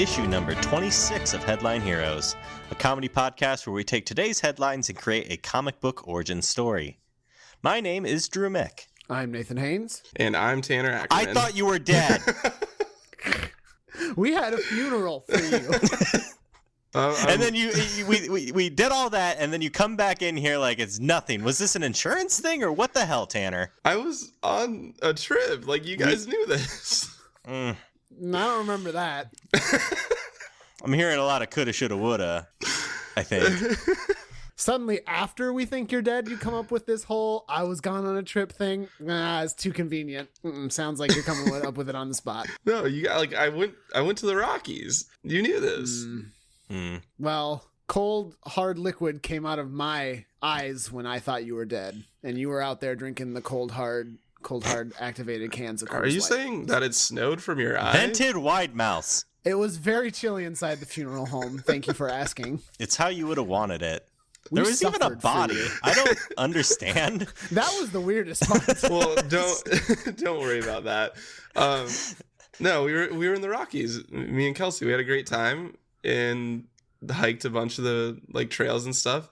issue number 26 of Headline Heroes, a comedy podcast where we take today's headlines and create a comic book origin story. My name is Drew Mick. I'm Nathan Haynes. And I'm Tanner Ackerman. I thought you were dead. We had a funeral for you. And then we did all that, and then you come back in here like it's nothing. Was this an insurance thing, or what the hell, Tanner? I was on a trip. Like, you guys knew this. I don't remember that. I'm hearing a lot of coulda, shoulda, woulda, I think. Suddenly, after we think you're dead, you come up with this whole "I was gone on a trip" thing. It's too convenient. Sounds like you're coming up with it on the spot. No, you got I went to the Rockies. You knew this. Well, cold, hard liquid came out of my eyes when I thought you were dead, and you were out there drinking the cold, hard activated cans of Coors Are you Light. saying that it snowed from your eye? Vented wide mouths. It was very chilly inside the funeral home. Thank you for asking. It's how you would have wanted it. We There was even a suffered for body. you. I don't understand. That was the weirdest part. Well, don't worry about that. No, we were in the Rockies. Me and Kelsey, we had a great time and hiked a bunch of the trails and stuff.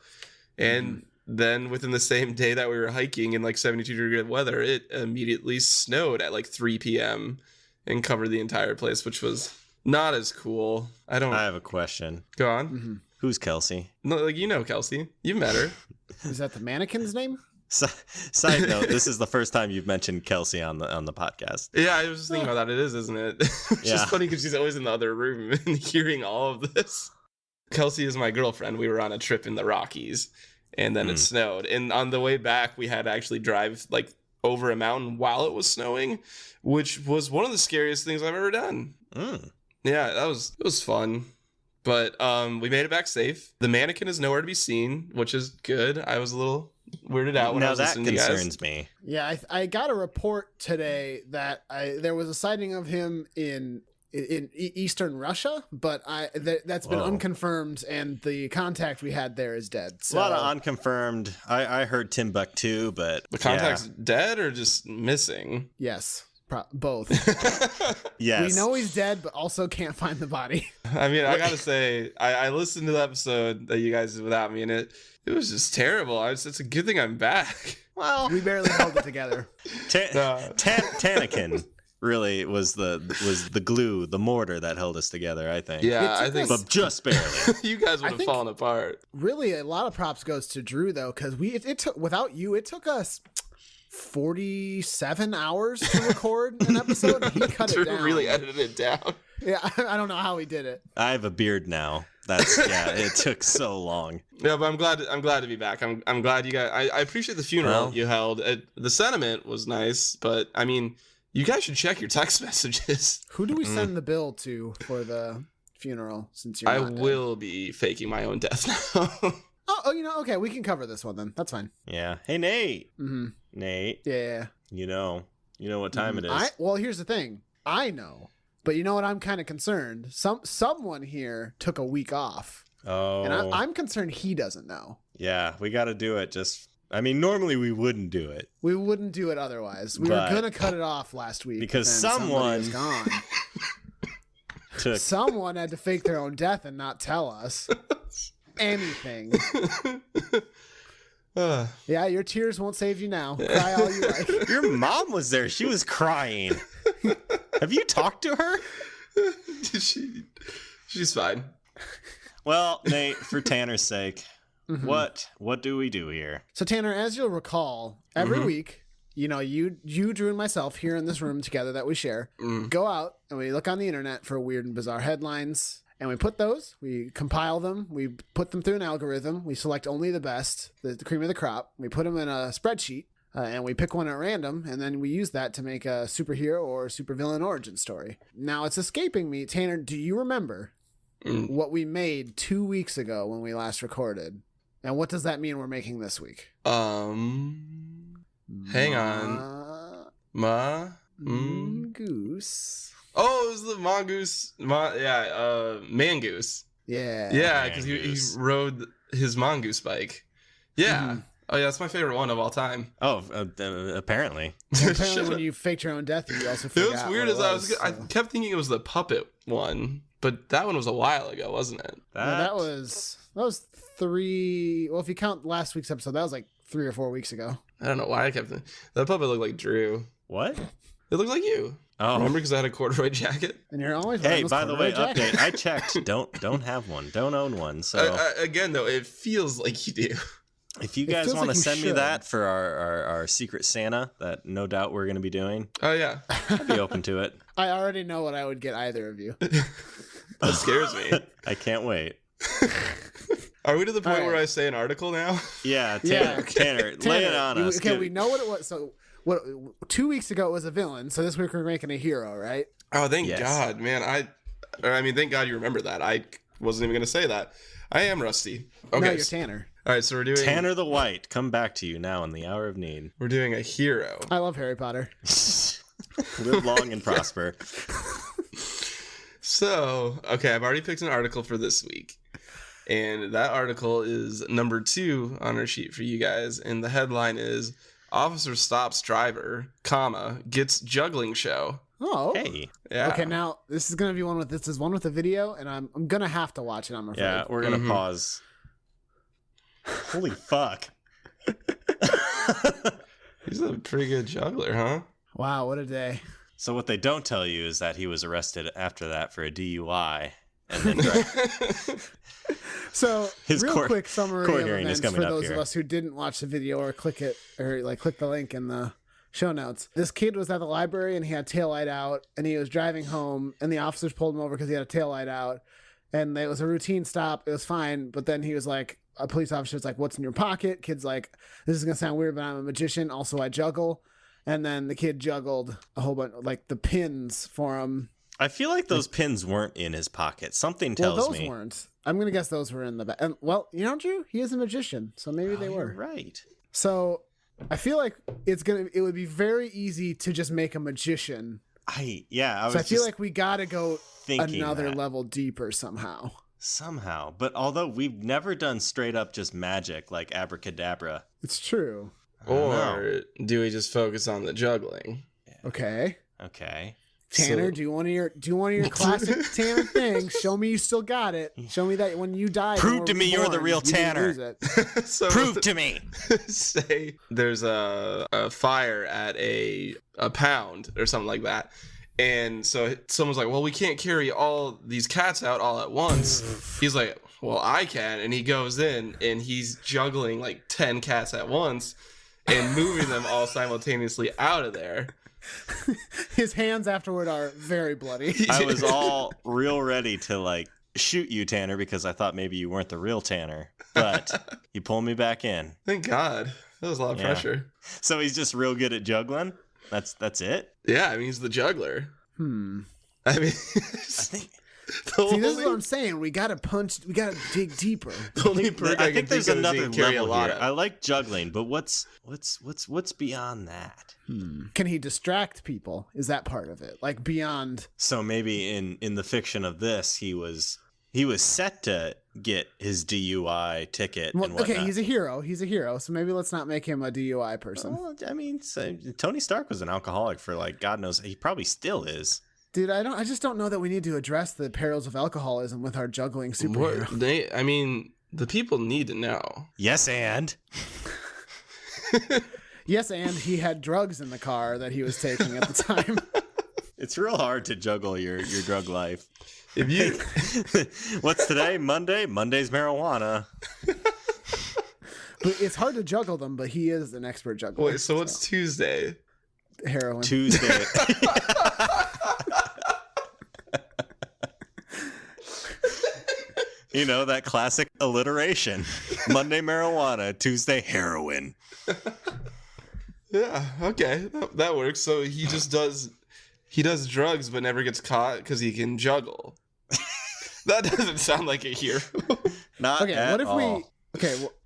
And then within the same day that we were hiking in 72-degree weather, it immediately snowed at 3 p.m. and covered the entire place, which was not as cool. I have a question. Go on. Who's Kelsey? No, Kelsey. You've met her. Is that the mannequin's name? Side note, this is the first time you've mentioned Kelsey on the podcast. Yeah, I was just thinking about that. It is, isn't it? It's just funny because she's always in the other room and hearing all of this. Kelsey is my girlfriend. We were on a trip in the Rockies, and then it snowed. And on the way back, we had to actually drive over a mountain while it was snowing, which was one of the scariest things I've ever done. Yeah, it was fun. But we made it back safe. The mannequin is nowhere to be seen, which is good. I was a little weirded out when I was listening to you guys. Now that concerns me. Yeah, I got a report today that there was a sighting of him in eastern Russia, but that's been unconfirmed, and the contact we had there is dead. So. A lot of unconfirmed. I heard Timbuktu, but the contact's dead or just missing? Yes. Both. Yes. We know he's dead, but also can't find the body. I mean, I gotta say, I listened to the episode that you guys did without me, and it was just terrible. It's a good thing I'm back. Well, we barely held it together. Tanakin really was the glue, the mortar that held us together, I think. Yeah, I think, but just barely. You guys would have fallen apart. Really, a lot of props goes to Drew though, because it took without you, it took us 47 hours to record an episode. He cut it down. Really edited it down. Yeah, I don't know how he did it. I have a beard now. It took so long. Yeah, but I'm glad to be back. I'm glad you guys. I appreciate the funeral you held. The sentiment was nice, but I mean, you guys should check your text messages. Who do we send the bill to for the funeral? Since you're not will be faking my own death now. Okay, we can cover this one then. That's fine. Yeah. Hey, Nate. Mm-hmm. Nate. Yeah. You know what time it is. Well, here's the thing. I know, but you know what? I'm kind of concerned. Someone here took a week off. Oh. And I'm concerned he doesn't know. Yeah, we got to do it. Normally we wouldn't do it. We wouldn't do it otherwise. We were gonna cut it off last week because someone was gone. Someone had to fake their own death and not tell us anything. Yeah, your tears won't save you now. Cry all you like. Your mom was there. She was crying. Have you talked to her? She's fine. Well, Nate, for Tanner's sake, what do we do here? So Tanner, as you'll recall, every week, you, Drew, and myself here in this room together that we share, go out and we look on the internet for weird and bizarre headlines. And we compile them, we put them through an algorithm, we select only the best, the cream of the crop, we put them in a spreadsheet, and we pick one at random, and then we use that to make a superhero or supervillain origin story. Now, it's escaping me. Tanner, do you remember what we made 2 weeks ago when we last recorded? And what does that mean we're making this week? Hang on. Goose. Oh, it was the mongoose. Mangoose. Yeah. Yeah, because he rode his mongoose bike. Yeah. Oh, yeah, that's my favorite one of all time. Oh, apparently. Apparently, when you faked your own death, you also It forgot. was weird I kept thinking it was the puppet one, But that one was a while ago, wasn't it? That was 3. Well, if you count last week's episode, that was like 3 or 4 weeks ago. I don't know why I kept that puppet looked like Drew. What? It looked like you. Oh, remember because I had a corduroy jacket. And you're always hey, by the way, update. I checked. Don't have one. Don't own one. So again, though, it feels like you do. If you guys want to send me that for our Secret Santa that no doubt we're going to be doing, oh yeah, I'd be open to it. I already know what I would get either of you. That scares me. I can't wait. Are we to the point where I say an article now? Yeah, Tanner, lay it on us. Okay, we know what it was. So, 2 weeks ago it was a villain. So this week we're making a hero, right? Oh, thank God, man. Thank God you remember that. I wasn't even going to say that. I am rusty. Okay, no, you're Tanner. All right, so we're doing Tanner the White. Come back to you now in the hour of need. We're doing a hero. I love Harry Potter. Live long and prosper. So, okay, I've already picked an article for this week. And that article is number 2 on our sheet for you guys. And the headline is Officer Stops Driver, gets juggling show. Oh. Hey. Yeah. Okay, now this is going to be one with a video, and I'm going to have to watch it, I'm afraid. Yeah, we're going to pause. Holy fuck. He's a pretty good juggler, huh? Wow, what a day. So what they don't tell you is that he was arrested after that for a DUI. And then So, His real quick summary of hearing is events for coming up those here. of us who didn't watch the video or click the link in the show notes. This kid was at the library and he had taillight out and he was driving home and the officers pulled him over because he had a taillight out and it was a routine stop. It was fine. But then he was like, a police officer was like, "What's in your pocket?" Kid's like, "This is going to sound weird, but I'm a magician. Also, I juggle." And then the kid juggled a whole bunch, like the pins for him. I feel like those pins weren't in his pocket. Something tells those me. weren't. I'm going to guess those were in the back. And, well, you know, Drew, he is a magician, so maybe they were. You're right. So I feel like it would be very easy to just make a magician. I feel like we got to go another that. level deeper somehow. Somehow. But although we've never done straight up just magic like abracadabra. It's true. Or do we just focus on the juggling? Okay. Tanner, So- do you want your classic Tanner thing? Show me you still got it. Show me that when you die. Prove to me you're the real Tanner. So Prove to me. say there's a fire at a pound or something like that. And so someone's like, well, we can't carry all these cats out all at once. He's like, well, I can. And he goes in and he's juggling like 10 cats at once and moving them all simultaneously out of there. His hands afterward are very bloody. I was all real ready to like shoot you, Tanner, because I thought maybe you weren't the real Tanner. But you pulled me back in. Thank God. That was a lot of pressure. So he's just real good at juggling? That's it? Yeah, I mean, he's the juggler. I mean, I think See, this is what I'm saying. We gotta dig deeper. The only perk I think there's of is he another can carry a level lot here. of- I like juggling, but what's beyond that? Can he distract people? Is that part of it? Like beyond? So maybe in the fiction of this, he was set to get his DUI ticket and whatnot. Okay, he's a hero. So maybe let's not make him a DUI person. Well, I mean, Tony Stark was an alcoholic for like God knows. He probably still is. Dude, I just don't know that we need to address the perils of alcoholism with our juggling superhero. The people need to know. Yes, and Yes, and he had drugs in the car that he was taking at the time. it's real hard to juggle your drug life. If you What's today? Monday? Monday's marijuana. But it's hard to juggle them, but he is an expert juggler. wait, so what's Tuesday? Heroin. Tuesday. You know, that classic alliteration. Monday marijuana, Tuesday heroin. Yeah, okay, that works. So he just does drugs but never gets caught because he can juggle. That doesn't sound like a hero. Not Okay, at what if all.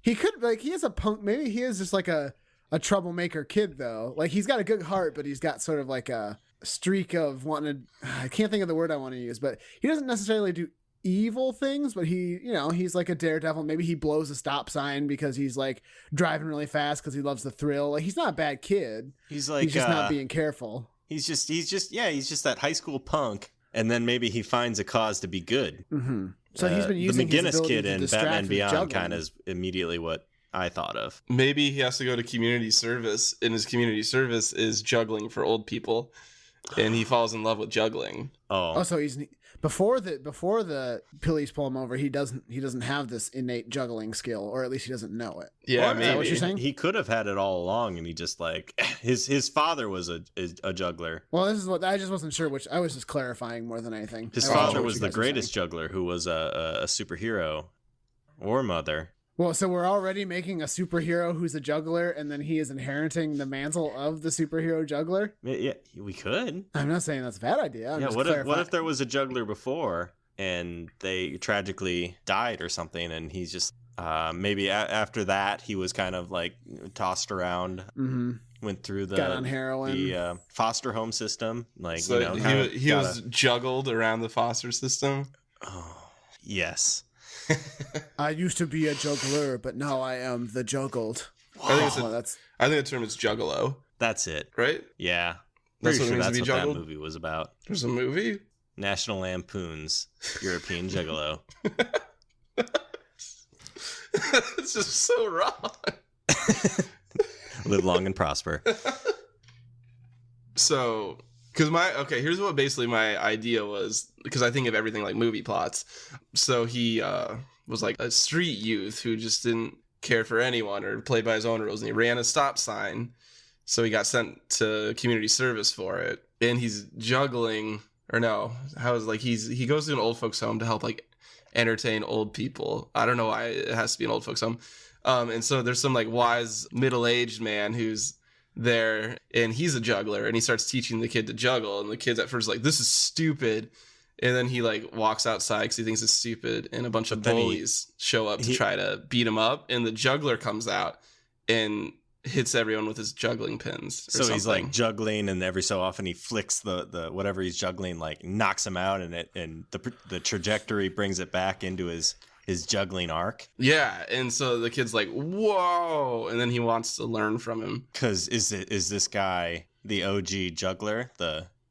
he could, like, he is a punk, maybe he is just like a troublemaker kid, though. Like, he's got a good heart, but he's got sort of like a streak of wanting to, I can't think of the word I want to use, but he doesn't necessarily do evil things, but he's like a daredevil. Maybe he blows a stop sign because he's like driving really fast because he loves the thrill. Like, he's not a bad kid. He's like He's just not being careful. He's just that high school punk and then maybe he finds a cause to be good. Mm-hmm. So he's been using the his McGinnis ability kid to in distract Batman with Beyond juggling. kind of is immediately what I thought of. Maybe he has to go to community service, and his community service is juggling for old people, and he falls in love with juggling. Oh, so he's before the police pull him over. He doesn't have this innate juggling skill, or at least he doesn't know it. Yeah, Is that what you're saying? He could have had it all along, and he just like his father was a juggler. Well, this is what I just wasn't sure. Which I was just clarifying more than anything. His I wasn't father sure what was you the guys were greatest saying. juggler, who was a superhero, or mother. Well, so we're already making a superhero who's a juggler, and then he is inheriting the mantle of the superhero juggler. Yeah, we could. I'm not saying that's a bad idea. I'm Yeah, just what clarifying. if there was a juggler before and they tragically died or something, and he's just maybe after that he was kind of like tossed around, went through got on heroin, the foster home system, like So he gotta- was juggled around the foster system. Oh, yes. I used to be a juggler, but now I am the juggled. I think Oh, the term is juggalo, That's it. right? Yeah. That's Pretty what it sure means to that's be what juggled? that movie was about. There's a movie. National Lampoon's European Juggalo. It's just so wrong. Live long and prosper. So, here's what basically my idea was, because I think of everything like movie plots. So he was like a street youth who just didn't care for anyone or play by his own rules, and he ran a stop sign. So he got sent to community service for it, and he's juggling, or no, he goes to an old folks home to help like entertain old people. I don't know why it has to be an old folks home. And so there's some like wise middle-aged man who's there, and he's a juggler, and he starts teaching the kid to juggle, and the kid's at first like, this is stupid, and then he like walks outside because he thinks it's stupid, and a bunch of bullies show up to try to beat him up, and the juggler comes out and hits everyone with his juggling pins. So he's like juggling, and every so often he flicks the whatever he's juggling, like knocks him out, and the trajectory brings it back into his juggling arc. Yeah, and so the kid's like, whoa, and then he wants to learn from him. Because is this guy the OG juggler?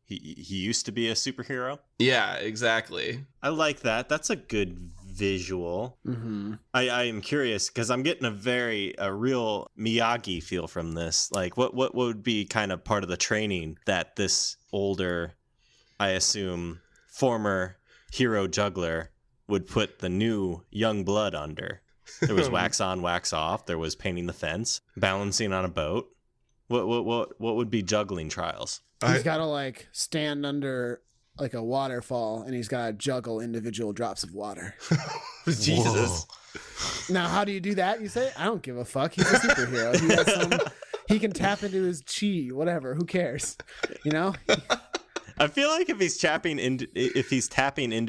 He used to be a superhero? Yeah, exactly. I like that. That's a good visual. Mm-hmm. I am curious because I'm getting a real Miyagi feel from this. Like what would be kind of part of the training that this older, I assume, former hero juggler would put the new young blood under? There was wax on, wax off. There was painting the fence, balancing on a boat. What would be juggling trials? He's got to like stand under like a waterfall, and he's got to juggle individual drops of water. Jesus. Now, how do you do that? You say, I don't give a fuck. He's a superhero. He can tap into his chi, whatever. Who cares? You know? I feel like if he's tapping into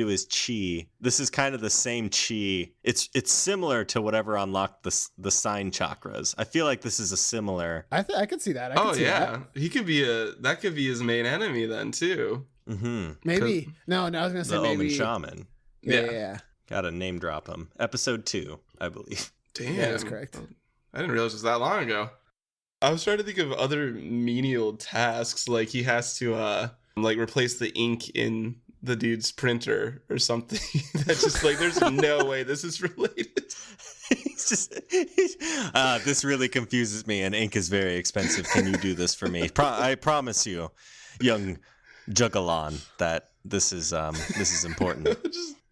his chi, this is kind of the same chi. It's similar to whatever unlocked the sign chakras. I feel like this is a similar. I could see that. I could see that. He could be that could be his main enemy then too. Mm-hmm. Maybe. No, I was gonna say The maybe. Omen Shaman. Yeah. Gotta name drop him. Episode 2, I believe. Damn, Yeah, that's correct. I didn't realize it was that long ago. I was trying to think of other menial tasks, like he has to like replace the ink in the dude's printer or something. That's just like, there's no way this is related. This really confuses me, and ink is very expensive. Can you do this for me? I promise you, young Juggalon, that this is important.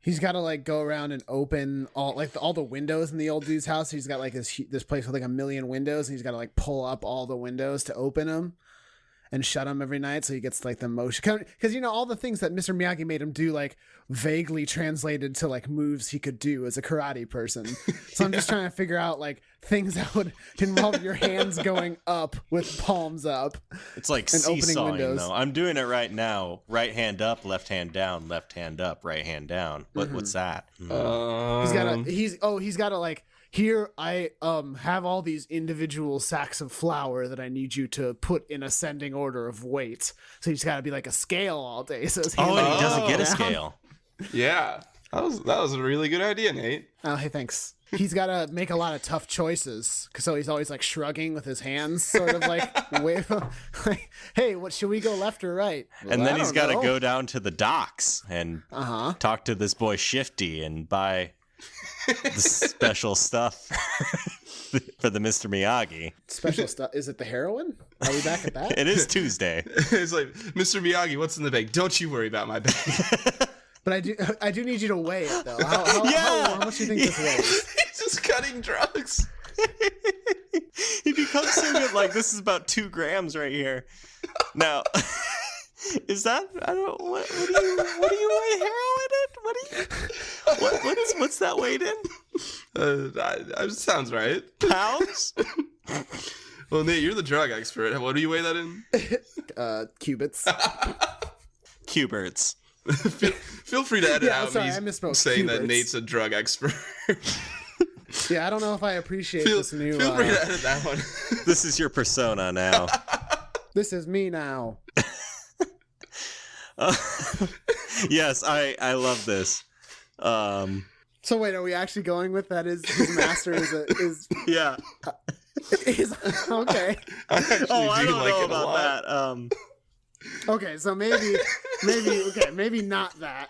He's got to like go around and open all the windows in the old dude's house. He's got like this place with like 1 million windows, and he's got to like pull up all the windows to open them and shut them every night. So he gets like the motion, because all the things that Mr. Miyagi made him do, like vaguely translated to like moves he could do as a karate person. So I'm just trying to figure out like things that would involve your hands going up with palms up. It's like and opening seesawing, windows. though. I'm doing it right now. Right hand up, left hand down, left hand up, right hand down. What's that? He's got to like, here I have all these individual sacks of flour that I need you to put in ascending order of weight. So he's got to be like a scale all day. So his hands He doesn't get a down. scale. Yeah, that was a really good idea, Nate. Oh, hey, thanks. he's got to make a lot of tough choices. So he's always like shrugging with his hands, sort of like, wave, like, hey, what should we go left or right? Well, and then he's got to go down to the docks and talk to this boy Shifty and buy the special stuff for the Mr. Miyagi. Special stuff? Is it the heroine? Are we back at that? It is Tuesday. It's like, Mr. Miyagi, what's in the bag? Don't you worry about my bag. But I do need you to weigh it, though. How much do you think this weighs? He's just cutting drugs. He becomes so good. Like, this is about 2 grams right here. Now, is that, I don't, what do you weigh heroin in? What's that weighed in? It sounds right. Pounds? Well, Nate, you're the drug expert. What do you weigh that in? Cubits. Cuberts. Feel free to edit out I me misspoke. saying Cubits. that Nate's a drug expert. Yeah, I don't know if I appreciate this new... Feel free to edit that one. This is your persona now. This is me now. Yes, I love this. So wait, are we actually going with that? His master is Yeah. is okay. I actually I do don't like know it a lot. about that. Okay, so maybe not that.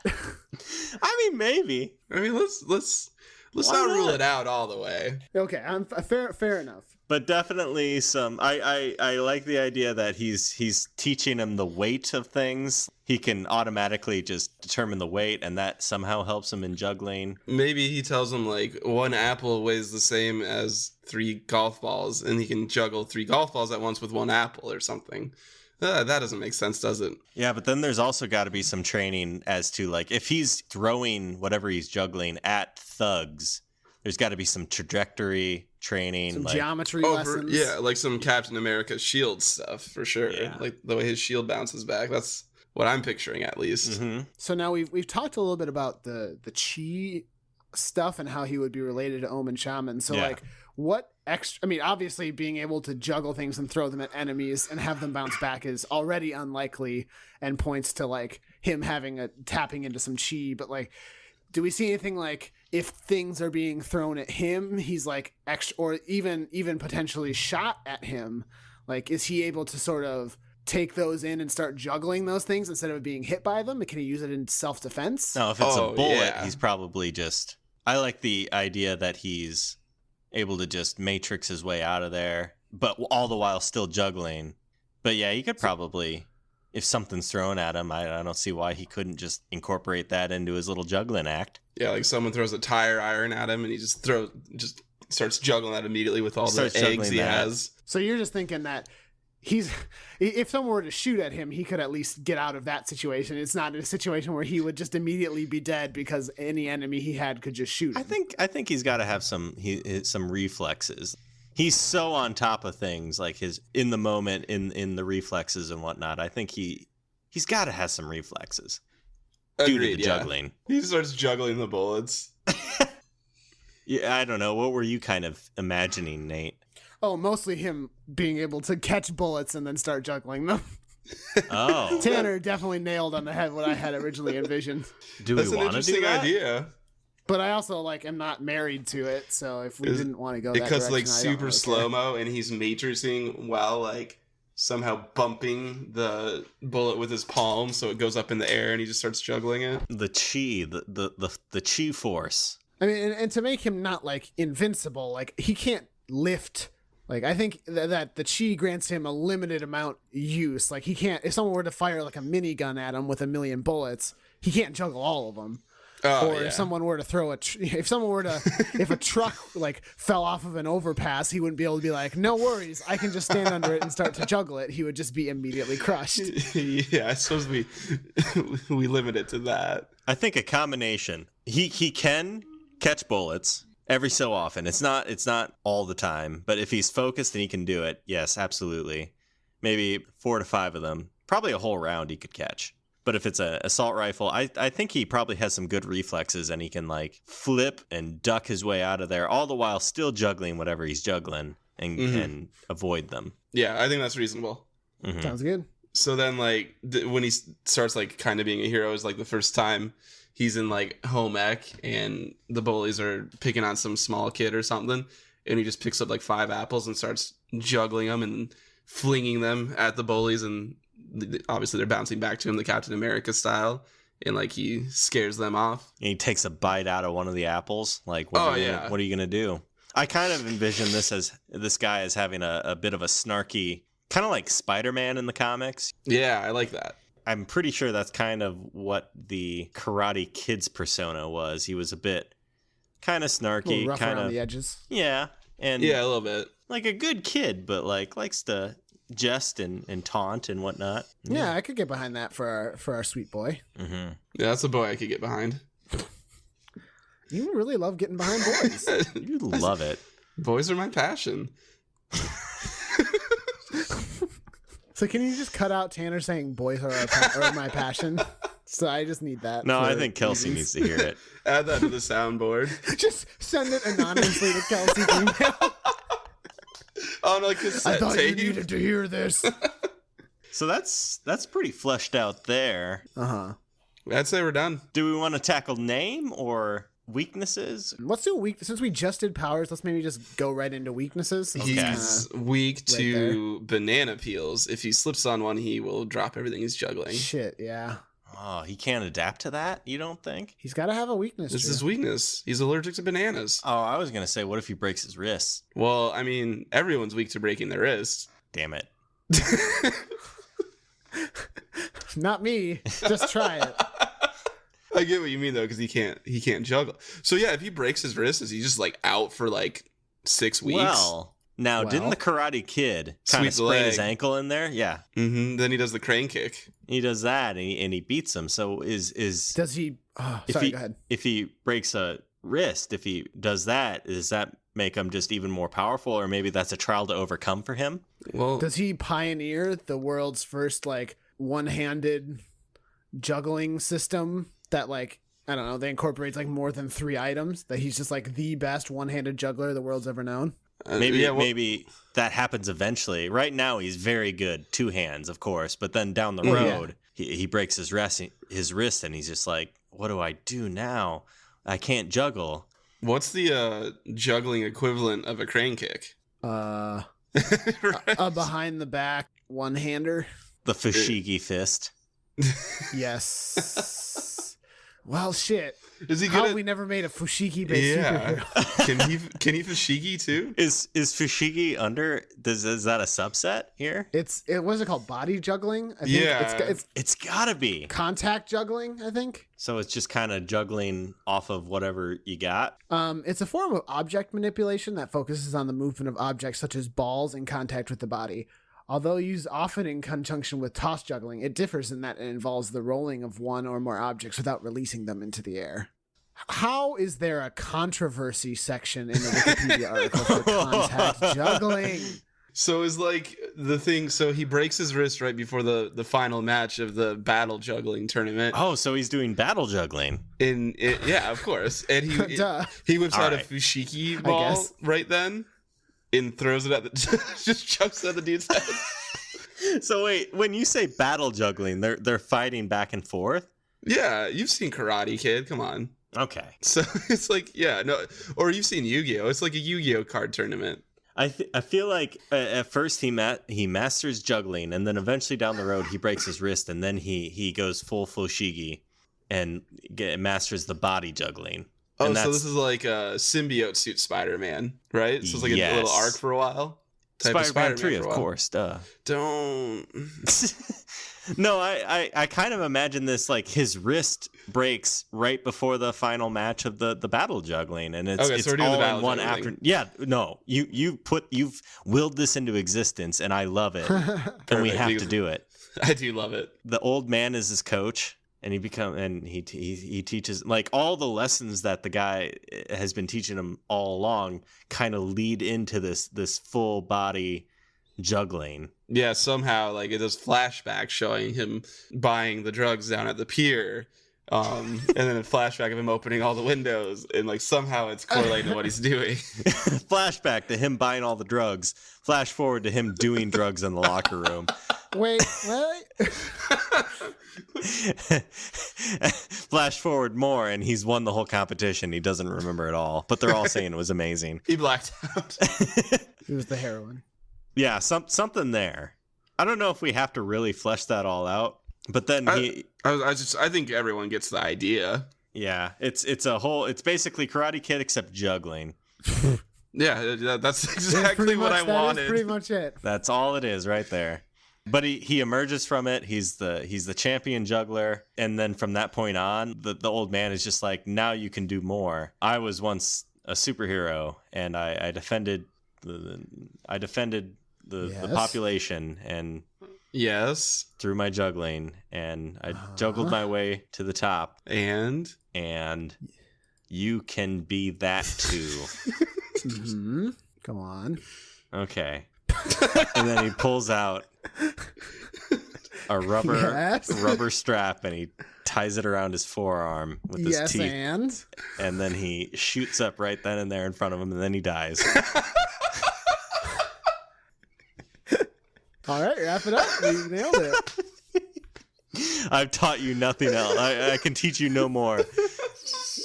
I mean, maybe. I mean, let's Why not rule not? it out all the way. Okay, I'm fair enough. But definitely some. I like the idea that he's teaching him the weight of things. He can automatically just determine the weight, and that somehow helps him in juggling. Maybe he tells him like 1 apple weighs the same as 3 golf balls, and he can juggle 3 golf balls at once with 1 apple or something. That doesn't make sense, does it? Yeah, but then there's also got to be some training as to, like, if he's throwing whatever he's juggling at thugs, there's got to be some trajectory training. Some like, geometry lessons. Yeah, like some Captain America shield stuff for sure. Yeah. Like the way his shield bounces back. That's what I'm picturing, at least. Mm-hmm. So now we've talked a little bit about the chi stuff and how he would be related to Omen Shaman. So Yeah. like, what extra? I mean, obviously, being able to juggle things and throw them at enemies and have them bounce back is already unlikely and points to like him tapping into some chi. But like, do we see anything like if things are being thrown at him, he's like extra, or even potentially shot at him? Like, is he able to sort of take those in and start juggling those things instead of being hit by them? Can he use it in self-defense? No, if it's a bullet, yeah. he's probably just... I like the idea that he's able to just matrix his way out of there, but all the while still juggling. But yeah, he could probably, if something's thrown at him, I don't see why he couldn't just incorporate that into his little juggling act. Yeah, like someone throws a tire iron at him, and he just starts juggling that immediately with all the Starts eggs juggling he that. has. So you're just thinking that if someone were to shoot at him, he could at least get out of that situation. It's not a situation where he would just immediately be dead because any enemy he had could just shoot him. I think he's got to have some reflexes. He's so on top of things, like his in the moment, in the reflexes and whatnot. I think he's got to have some reflexes due to the Agreed, yeah. juggling. He starts juggling the bullets. Yeah, I don't know. What were you kind of imagining, Nate? Oh, mostly him being able to catch bullets and then start juggling them. Oh, Tanner definitely nailed on the head what I had originally envisioned. do That's we an want to do interesting that? idea. But I also like am not married to it, so if we didn't want to go It that cuts direction, like I don't super really care. slow-mo, and he's matrixing while like somehow bumping the bullet with his palm, so it goes up in the air, and he just starts juggling it. The chi, the chi force. I mean, and to make him not like invincible, like he can't lift. Like I think that the chi grants him a limited amount use. Like he can't. If someone were to fire like a minigun at him with 1,000,000 bullets, he can't juggle all of them. Or if someone were to throw if a truck like fell off of an overpass, he wouldn't be able to be like, no worries, I can just stand under it and start to juggle it. He would just be immediately crushed. Yeah, I suppose we limit it to that. I think a combination. He can catch bullets every so often. It's not all the time, but if he's focused and he can do it, yes, absolutely. Maybe 4 to 5 of them. Probably a whole round he could catch. But if it's an assault rifle, I think he probably has some good reflexes and he can like flip and duck his way out of there, all the while still juggling whatever he's juggling and avoid them. Yeah, I think that's reasonable. Mm-hmm. Sounds good. So then, like, when he starts, like, kind of being a hero is, like, the first time he's in, like, home ec and the bullies are picking on some small kid or something. And he just picks up, like, 5 apples and starts juggling them and flinging them at the bullies. And obviously they're bouncing back to him, the Captain America style. And, like, he scares them off. And he takes a bite out of one of the apples. Like, what are you going to do? I kind of envision this guy as having a bit of a snarky, kind of like Spider-Man in the comics. Yeah, I like that. I'm pretty sure that's kind of what the Karate Kid's persona was. He was a bit kind of snarky, rough kind around of the edges. Yeah, and yeah, a little bit like a good kid, but like likes to jest and taunt and whatnot. Yeah, I could get behind that for our sweet boy. Yeah, that's a boy I could get behind. You really love getting behind boys. You love it. Boys are my passion. So can you just cut out Tanner saying boys are my passion? So I just need that. No, I think Kelsey needs to hear it. Add that to the soundboard. Just send it anonymously to Kelsey's email. On a cassette I thought tape. you needed to hear this. So that's pretty fleshed out there. Uh-huh. I'd say we're done. Do we want to tackle name or weaknesses? Let's do since we just did powers, let's maybe just go right into weaknesses. He's weak to banana peels. If he slips on one, he will drop everything he's juggling. Shit, yeah. Oh, he can't adapt to that, you don't think? He's got to have a weakness. This is his weakness. He's allergic to bananas. Oh, I was going to say, what if he breaks his wrist? Well, I mean, everyone's weak to breaking their wrist. Damn it. Not me. Just try it. I get what you mean though, because he can't juggle. So yeah, if he breaks his wrist, is he just like out for like 6 weeks? Well, didn't the Karate Kid kind of sprain his ankle in there? Yeah. Mm-hmm. Then he does the crane kick. He does that, and he beats him. So does he? Oh, sorry, go ahead. If he breaks a wrist, if he does that, does that make him just even more powerful, or maybe that's a trial to overcome for him? Well, does he pioneer the world's first like one-handed juggling system that like I don't know, they incorporates like more than 3 items, that he's just like the best one-handed juggler the world's ever known? Maybe that happens eventually. Right now he's very good, 2 hands, of course, but then down the road he breaks his wrist and he's just like, what do I do now? I can't juggle. What's the juggling equivalent of a crane kick? Right. A behind the back one-hander. The fushigi fist. Yes. Well, shit. Is he How we never made a fushigi based superhero? Can he fushigi too? Is fushigi under? Is that a subset here? What's it called? Body juggling? I think it's gotta be contact juggling, I think. So it's just kind of juggling off of whatever you got. It's a form of object manipulation that focuses on the movement of objects such as balls in contact with the body. Although used often in conjunction with toss juggling, it differs in that it involves the rolling of one or more objects without releasing them into the air. How is there a controversy section in the Wikipedia article for contact juggling? So is like the thing. So he breaks his wrist right before the final match of the battle juggling tournament. Oh, so he's doing battle juggling. Yeah, of course. And he whips out a fushigi ball right then. And throws it at just chucks it at the dude's head. So wait, when you say battle juggling, they're fighting back and forth? Yeah, you've seen Karate Kid. Come on. Okay. So it's like, or you've seen Yu-Gi-Oh. It's like a Yu-Gi-Oh card tournament. I feel like at first he masters juggling, and then eventually down the road he breaks his wrist, and then he goes full fushigi and masters the body juggling. Oh, so this is like a symbiote suit Spider-Man, right? So it's like a little arc for a while. Spider-Man 3, of course, duh. Don't. No, I kind of imagine this like his wrist breaks right before the final match of the battle juggling, and it's so we're doing all the battle in one juggling. after. Yeah, no, you've willed this into existence, and I love it, and we have to do it. I do love it. The old man is his coach. And he teaches like all the lessons that the guy has been teaching him all along kind of lead into this full body juggling. Yeah, somehow like it does flashbacks showing him buying the drugs down at the pier, and then a flashback of him opening all the windows, and like somehow it's correlating to what he's doing. Flashback to him buying all the drugs. Flash forward to him doing drugs in the locker room. Wait, what? Flash forward more, and he's won the whole competition. He doesn't remember it all, but they're all saying it was amazing. He blacked out. It was the heroine. Yeah, something there. I don't know if we have to really flesh that all out, but then I think everyone gets the idea. Yeah, it's basically Karate Kid except juggling. Yeah, that's exactly what I wanted. That's pretty much it. That's all it is right there. But he emerges from it. He's the champion juggler, and then from that point on, the old man is just like, now you can do more. I was once a superhero, and I defended the population, and yes, through my juggling, and I juggled my way to the top, and you can be that too. Mm-hmm. Come on. Okay. And then he pulls out a rubber strap, and he ties it around his forearm with his teeth. And then he shoots up right then and there in front of him, and then he dies. All right, wrap it up. You nailed it. I've taught you nothing else. I can teach you no more.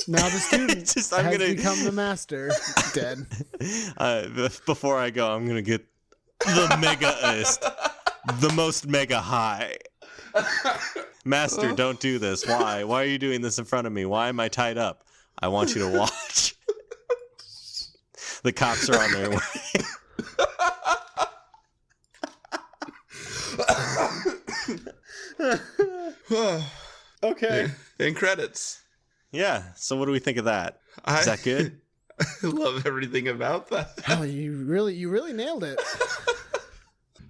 Now the student has become the master. Dead. Before I go, I'm going to get the megaest, the most mega high. Master, don't do this. Why? Why are you doing this in front of me? Why am I tied up? I want you to watch. The cops are on their way. Okay. And credits. Yeah. So what do we think of that? Is that good? I love everything about that. Oh, you really nailed it.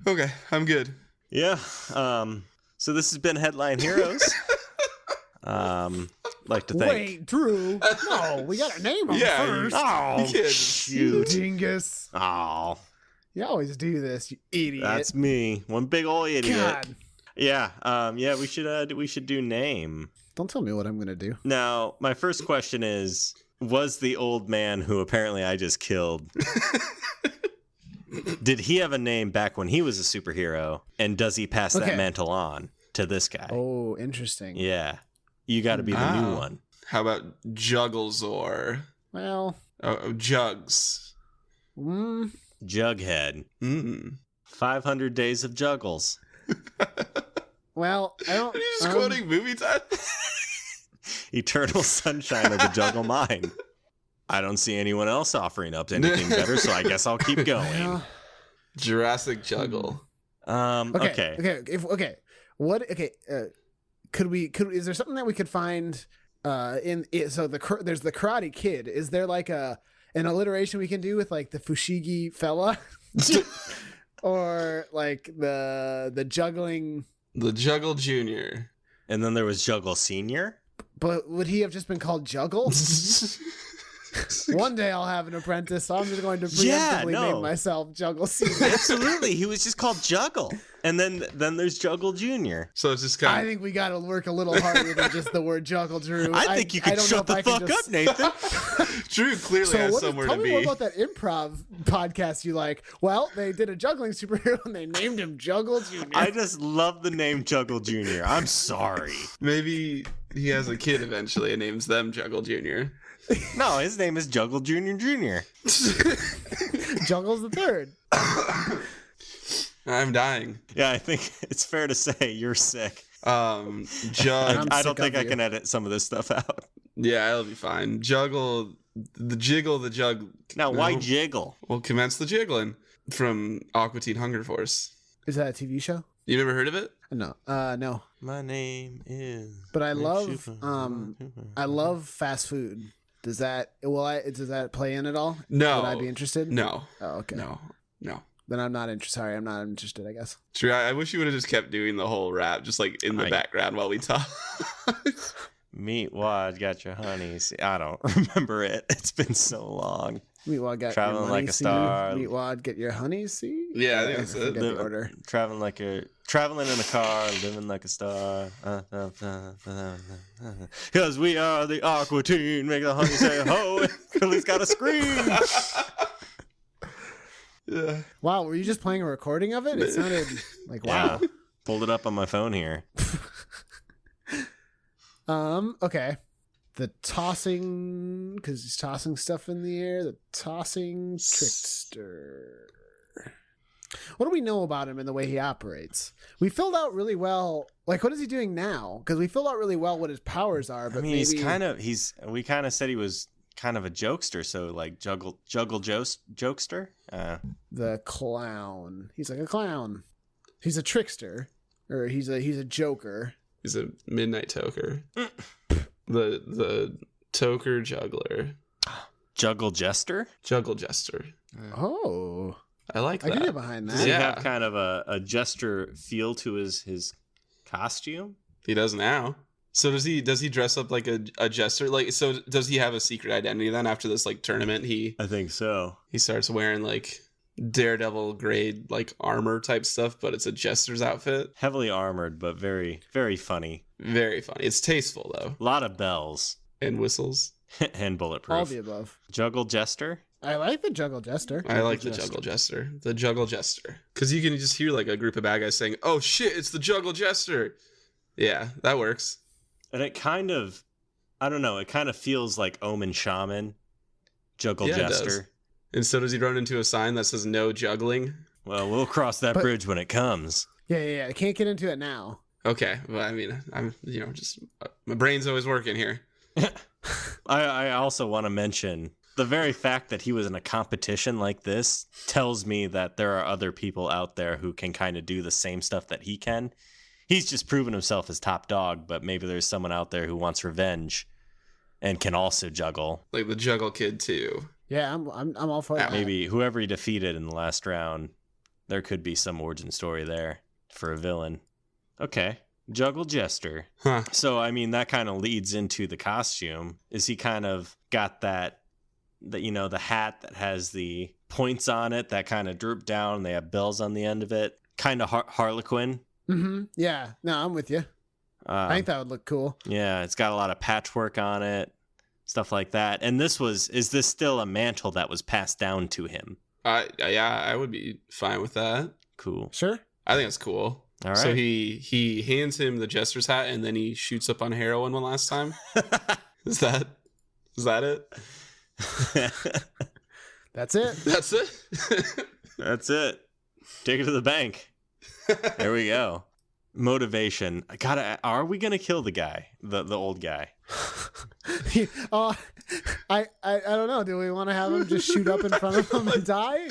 Okay, I'm good. Yeah. So this has been Headline Heroes. Like to thank. Wait, Drew. No, we gotta name them first. Oh, shoot. Dingus. Oh. You always do this, you idiot. That's me. One big old idiot. God. Yeah. Yeah. We should do name. Don't tell me what I'm gonna do. Now, my first question is: was the old man who apparently I just killed? Did he have a name back when he was a superhero? And does he pass that mantle on to this guy? Oh, interesting. Yeah. You got to be the new one. How about Jugglezor? Well. Jugs. Jughead. 500 Days of Juggles. Well, I don't. Are you just quoting movie time? Eternal Sunshine of the Juggle Mind. I don't see anyone else offering up anything better, so I guess I'll keep going. Jurassic Juggle. Okay. What? Okay. Is there something that we could find? There's the Karate Kid. Is there like an alliteration we can do with like the Fushigi fella, or like the juggling? The Juggle Junior. And then there was Juggle Senior. But would he have just been called Juggle? One day I'll have an apprentice, so I'm just going to preemptively name myself Juggle Senior. Absolutely, he was just called Juggle, and then there's Juggle Junior. So it's just kind of. I think we got to work a little harder than just the word Juggle, Drew. I think you could shut the fuck up, Nathan. Drew clearly has somewhere to be. Tell me more about that improv podcast you like. Well, they did a juggling superhero and they named him Juggle Junior. I just love the name Juggle Junior. I'm sorry. Maybe he has a kid eventually and names them Juggle Junior. No, his name is Juggle Junior Jr. Juggle's the third. I'm dying. Yeah, I think it's fair to say you're sick. Jug. I don't think I can edit some of this stuff out. Yeah, it'll be fine. Juggle, the jiggle, the jug. Now, why jiggle? Well, commence the jiggling from Aqua Teen Hunger Force. Is that a TV show? You never heard of it? No. No. My name is. But I love fast food. Does that play in at all? No. Would I be interested? No. Oh, okay. No. Then I'm not interested. Sorry, I'm not interested, I guess. True. I wish you would have just kept doing the whole rap, just like in the background while we talk. Meat wad got your honey. See, I don't remember it. It's been so long. Meat wad got traveling your money, like a star. Meat wad get your honey. See? Yeah, I think that's it. The order. Traveling in a car, living like a star. Because we are the Aqua Teen. Make the honey say ho. Curly's got to scream. Yeah. Wow, were you just playing a recording of it? It sounded like wow. Pulled it up on my phone here. Okay. The tossing, because he's tossing stuff in the air. The tossing trickster. What do we know about him and the way he operates? We filled out really well. Like, what is he doing now? Because we filled out really well what his powers are. But I mean, maybe... we kind of said he was kind of a jokester. So like juggle jokester. The clown. He's like a clown. He's a trickster, or he's a joker. He's a midnight toker. The toker juggler. Juggle jester? Juggle jester. Oh. I like that. I can get behind that. Does he have kind of a jester feel to his costume? He does now. So does he dress up like a jester? Like, so does he have a secret identity then after this like tournament? I think so. He starts wearing like Daredevil grade like armor type stuff, but it's a jester's outfit. Heavily armored, but very, very funny. Very funny. It's tasteful though. A lot of bells. And whistles. And bulletproof. All the above. Juggle jester? I like the juggle jester. I like the juggle jester. The juggle jester. Because you can just hear like a group of bad guys saying, "Oh shit, it's the juggle jester." Yeah, that works. And it kind of, I don't know, it kind of feels like Omen Shaman. Juggle jester. And so does he run into a sign that says no juggling? Well, we'll cross that bridge when it comes. Yeah. I can't get into it now. Okay, well, I mean, I'm, just my brain's always working here. I also want to mention the very fact that he was in a competition like this tells me that there are other people out there who can kind of do the same stuff that he can. He's just proven himself as top dog, but maybe there's someone out there who wants revenge and can also juggle. Like the Juggle Kid too. Yeah, I'm all for that. Maybe whoever he defeated in the last round, there could be some origin story there for a villain. Okay, Juggle Jester. Huh. So, I mean, that kind of leads into the costume. Is he kind of got the hat that has the points on it that kind of droop down and they have bells on the end of it? Kind of Harlequin. Mm-hmm. Yeah, no, I'm with you. I think that would look cool. Yeah, it's got a lot of patchwork on it, stuff like that. And is this still a mantle that was passed down to him? I would be fine with that. Cool. Sure. I think it's cool. All right. So he hands him the jester's hat and then he shoots up on heroin one last time. Is that it? That's it. That's it. That's it. Take it to the bank. There we go. Motivation. Are we gonna kill the guy, the old guy? I don't know. Do we want to have him just shoot up in front of him and die?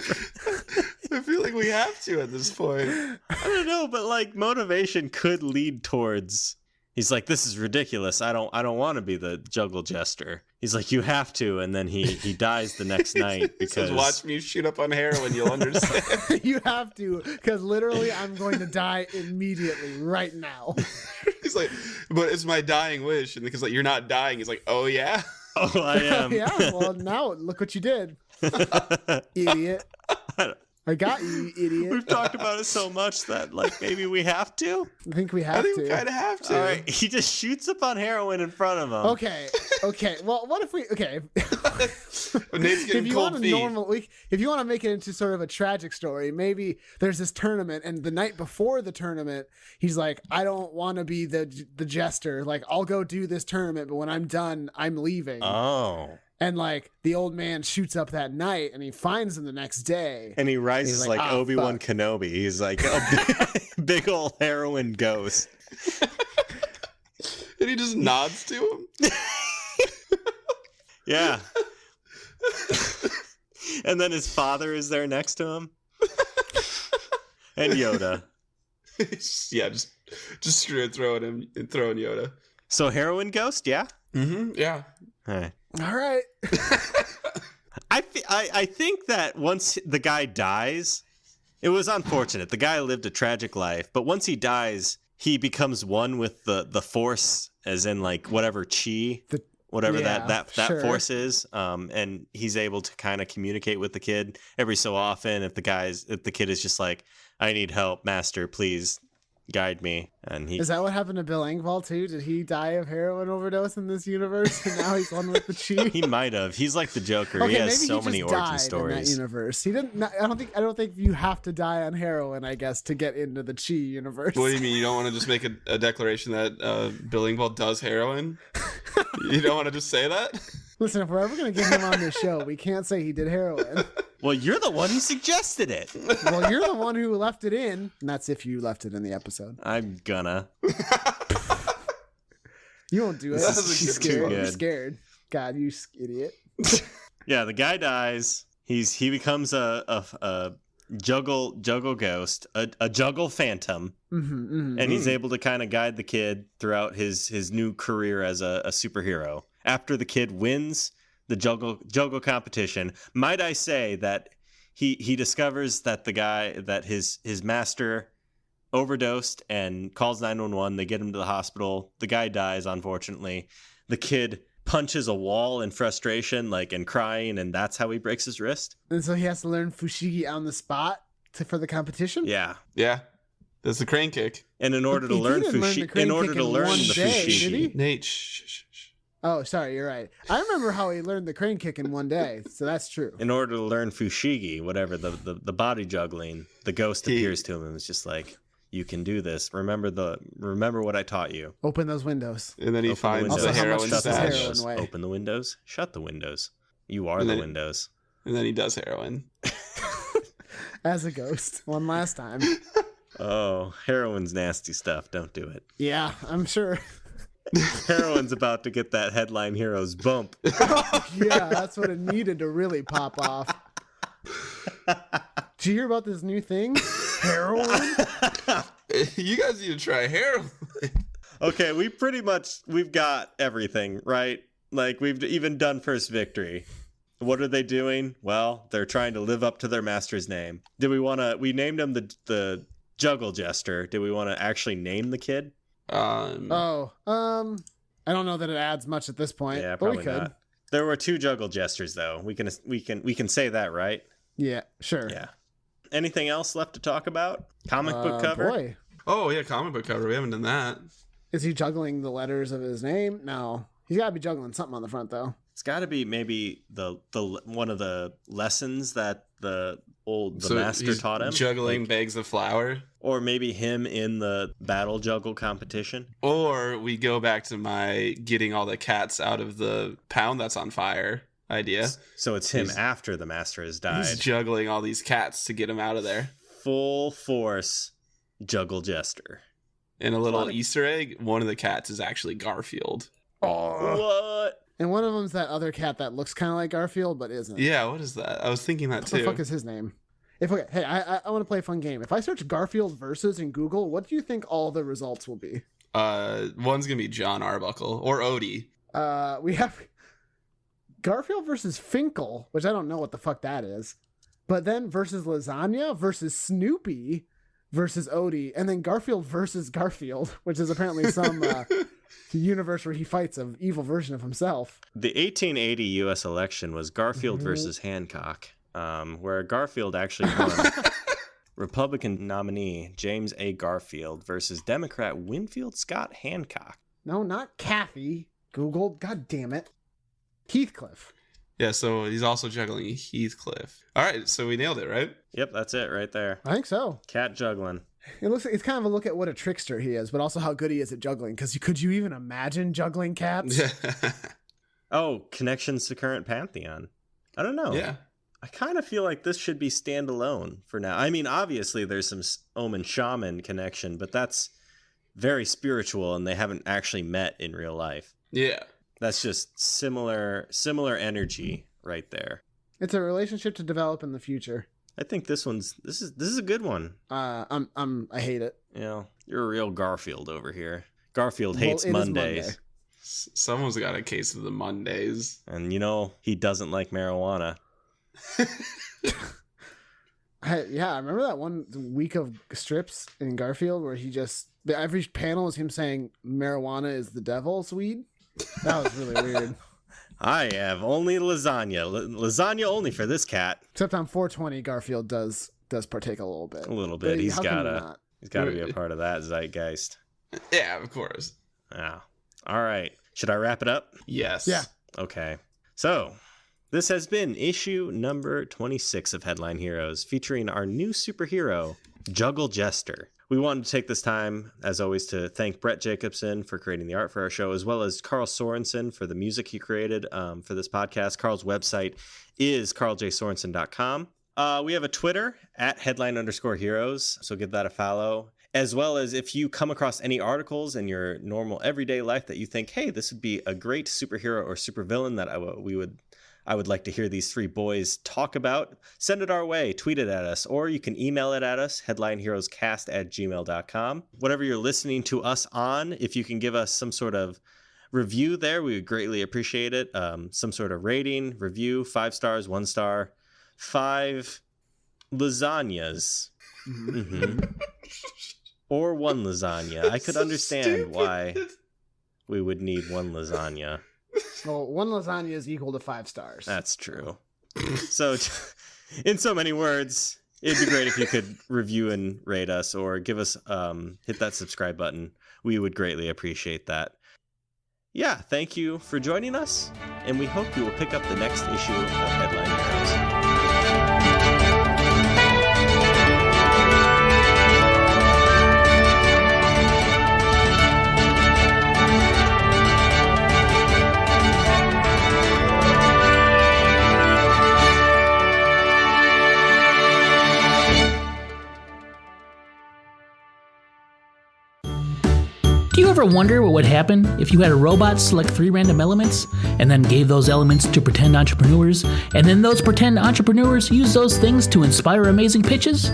I feel like we have to at this point. I don't know, but like motivation could lead towards. He's like, this is ridiculous. I don't want to be the juggle jester. He's like, you have to, and then he dies the next night because says, watch me shoot up on heroin. You'll understand. You have to, because literally, I'm going to die immediately right now. He's like, but it's my dying wish, and because like you're not dying, he's like, oh yeah, oh I am. Yeah. Well, now look what you did, idiot. I got you, idiot. We've talked about it so much that like maybe we have to. I think we have to. we kind of have to. All right, he just shoots up on heroin in front of him. Okay. Well, what if we? Okay. Nate's getting cold feet. If you want to make it into sort of a tragic story, maybe there's this tournament, and the night before the tournament, he's like, I don't want to be the jester. Like, I'll go do this tournament, but when I'm done, I'm leaving. Oh. And like the old man shoots up that night, and he finds him the next day. And he rises like Obi-Wan Kenobi. He's like a big old heroin ghost. And he just nods to him. Yeah. And then his father is there next to him. And Yoda. Yeah, just screw it, throwing Yoda. So heroin ghost, yeah? Mm-hmm. Yeah. All right. I think that once the guy dies, it was unfortunate. The guy lived a tragic life, but once he dies, he becomes one with the force, as in like whatever chi, that sure. force is. And he's able to kind of communicate with the kid every so often. If the kid is just like, I need help, master, please guide me. And he Is that what happened to Bill Engvall too? Did he die of heroin overdose in this universe, and now he's one with the chi? he might have. He's like the Joker. Okay, he has maybe so he many just origin died stories. in that universe. He didn't. I don't think you have to die on heroin, I guess, to get into the chi universe. What do you mean? You don't want to just make a declaration that Bill Engvall does heroin? You don't want to just say that? Listen, if we're ever going to get him on this show, we can't say he did heroin. Well, you're the one who suggested it. Well, you're the one who left it in, and that's if you left it in the episode. I'm gonna. You won't do it. This is You're too scared. good. You're scared. God, you idiot. Yeah, the guy dies. He becomes a juggle ghost, a juggle phantom, and he's able to kind of guide the kid throughout his new career as a superhero. After the kid wins the juggle competition, might I say that he discovers that his master overdosed and calls 911. They get him to the hospital. The guy dies, unfortunately. The kid punches a wall in frustration, and crying, and that's how he breaks his wrist. And so he has to learn Fushigi on the spot for the competition? Yeah. Yeah. That's the crane kick. And in order to learn the Fushigi, Nate, shh. Oh, sorry, you're right. I remember how he learned the crane kick in one day, so that's true. in order to learn Fushigi, whatever the body juggling, the ghost appears to him and is just like, "You can do this. Remember what I taught you. Open those windows." And then he Open finds the the windows. heroin Shut the stash. windows. Heroin way. Open the windows. Shut the windows. You are And the then- windows. And then he does heroin. As a ghost, one last time. Oh, heroin's nasty stuff. Don't do it. Yeah, I'm sure. Heroin's about to get that headline heroes bump. Yeah, that's what it needed to really pop off. Did you hear about this new thing? Heroin? You guys need to try heroin. Okay, we've got everything, right? Like, we've even done First Victory. What are they doing? Well, they're trying to live up to their master's name. We named him the Juggle Jester. Do we want to actually name the kid? I don't know that it adds much at this point. Yeah, but we probably could. not. There were 2 Juggle Jesters, though. We can say that, right? Yeah, sure. Yeah. Anything else left to talk about? Comic book cover? Boy. Oh, yeah, comic book cover. We haven't done that. Is he juggling the letters of his name? No. He's got to be juggling something on the front, though. It's got to be maybe the one of the lessons that the So master he's taught him. Juggling bags of flour. Or maybe him in the battle juggle competition. Or we go back to my getting all the cats out of the pound that's on fire idea. So it's him after the master has died. He's juggling all these cats to get them out of there. Full force juggle jester. And a little Easter egg, one of the cats is actually Garfield. What? And one of them's that other cat that looks kind of like Garfield, but isn't. Yeah, what is that? I was thinking that What too. the fuck is his name? Hey, I want to play a fun game. If I search Garfield versus in Google, what do you think all the results will be? One's gonna be John Arbuckle or Odie. We have Garfield versus Finkel, which I don't know what the fuck that is. But then versus Lasagna versus Snoopy versus Odie, and then Garfield versus Garfield, which is apparently some universe where he fights an evil version of himself. The 1880 U.S. election was Garfield versus Hancock, where Garfield actually won. Republican nominee James A. Garfield versus Democrat Winfield Scott Hancock. No, not Kathy. Google. God damn it. Heathcliff. Yeah, so he's also juggling Heathcliff. All right, so we nailed it, right? Yep, that's it right there. I think so. Cat juggling. It looks like it's kind of a look at what a trickster he is, but also how good he is at juggling. Because could you even imagine juggling cats? Oh, connections to current Pantheon. I don't know. Yeah. I kind of feel like this should be standalone for now. I mean, obviously there's some Omen Shaman connection, but that's very spiritual and they haven't actually met in real life. Yeah. That's just similar energy right there. It's a relationship to develop in the future. I think this is a good one. I hate it. You know, you're a real Garfield over here. Garfield hates Well, it is Mondays. Monday. Someone's got a case of the Mondays. And you know, he doesn't like marijuana. I remember that one week of strips in Garfield where every panel is him saying marijuana is the devil's weed. That was really weird. I have only lasagna. Lasagna only for this cat. Except on 420, Garfield does partake a little bit. A little bit. But He's how can got you a not? He's got to be a part of that zeitgeist. Yeah, of course. Yeah. All right. Should I wrap it up? Yes. Yeah. Okay. So, this has been issue number 26 of Headline Heroes, featuring our new superhero, Juggle Jester. We wanted to take this time, as always, to thank Brett Jacobson for creating the art for our show, as well as Carl Sorensen for the music he created for this podcast. Carl's website is carljsorensen.com. We have a Twitter at headline_heroes, so give that a follow. As well as if you come across any articles in your normal everyday life that you think, hey, this would be a great superhero or supervillain that I would like to hear these three boys talk about, send it our way, tweet it at us, or you can email it at us, headlineheroescast@gmail.com. Whatever you're listening to us on, if you can give us some sort of review there, we would greatly appreciate it. Some sort of rating, review, 5 stars, 1 star, 5 lasagnas. Mm-hmm. Or 1 lasagna. I could understand why we would need 1 lasagna. Well, 1 lasagna is equal to 5 stars. That's true. So, in so many words, it'd be great if you could review and rate us or give us, hit that subscribe button. We would greatly appreciate that. Yeah, thank you for joining us, and we hope you will pick up the next issue of Headline Heroes. Do you ever wonder what would happen if you had a robot select 3 random elements and then gave those elements to pretend entrepreneurs, and then those pretend entrepreneurs use those things to inspire amazing pitches?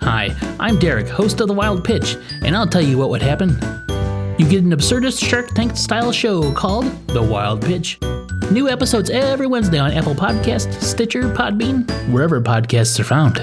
Hi, I'm Derek, host of The Wild Pitch, and I'll tell you what would happen. You get an absurdist Shark Tank style show called The Wild Pitch. New episodes every Wednesday on Apple Podcasts, Stitcher, Podbean, wherever podcasts are found.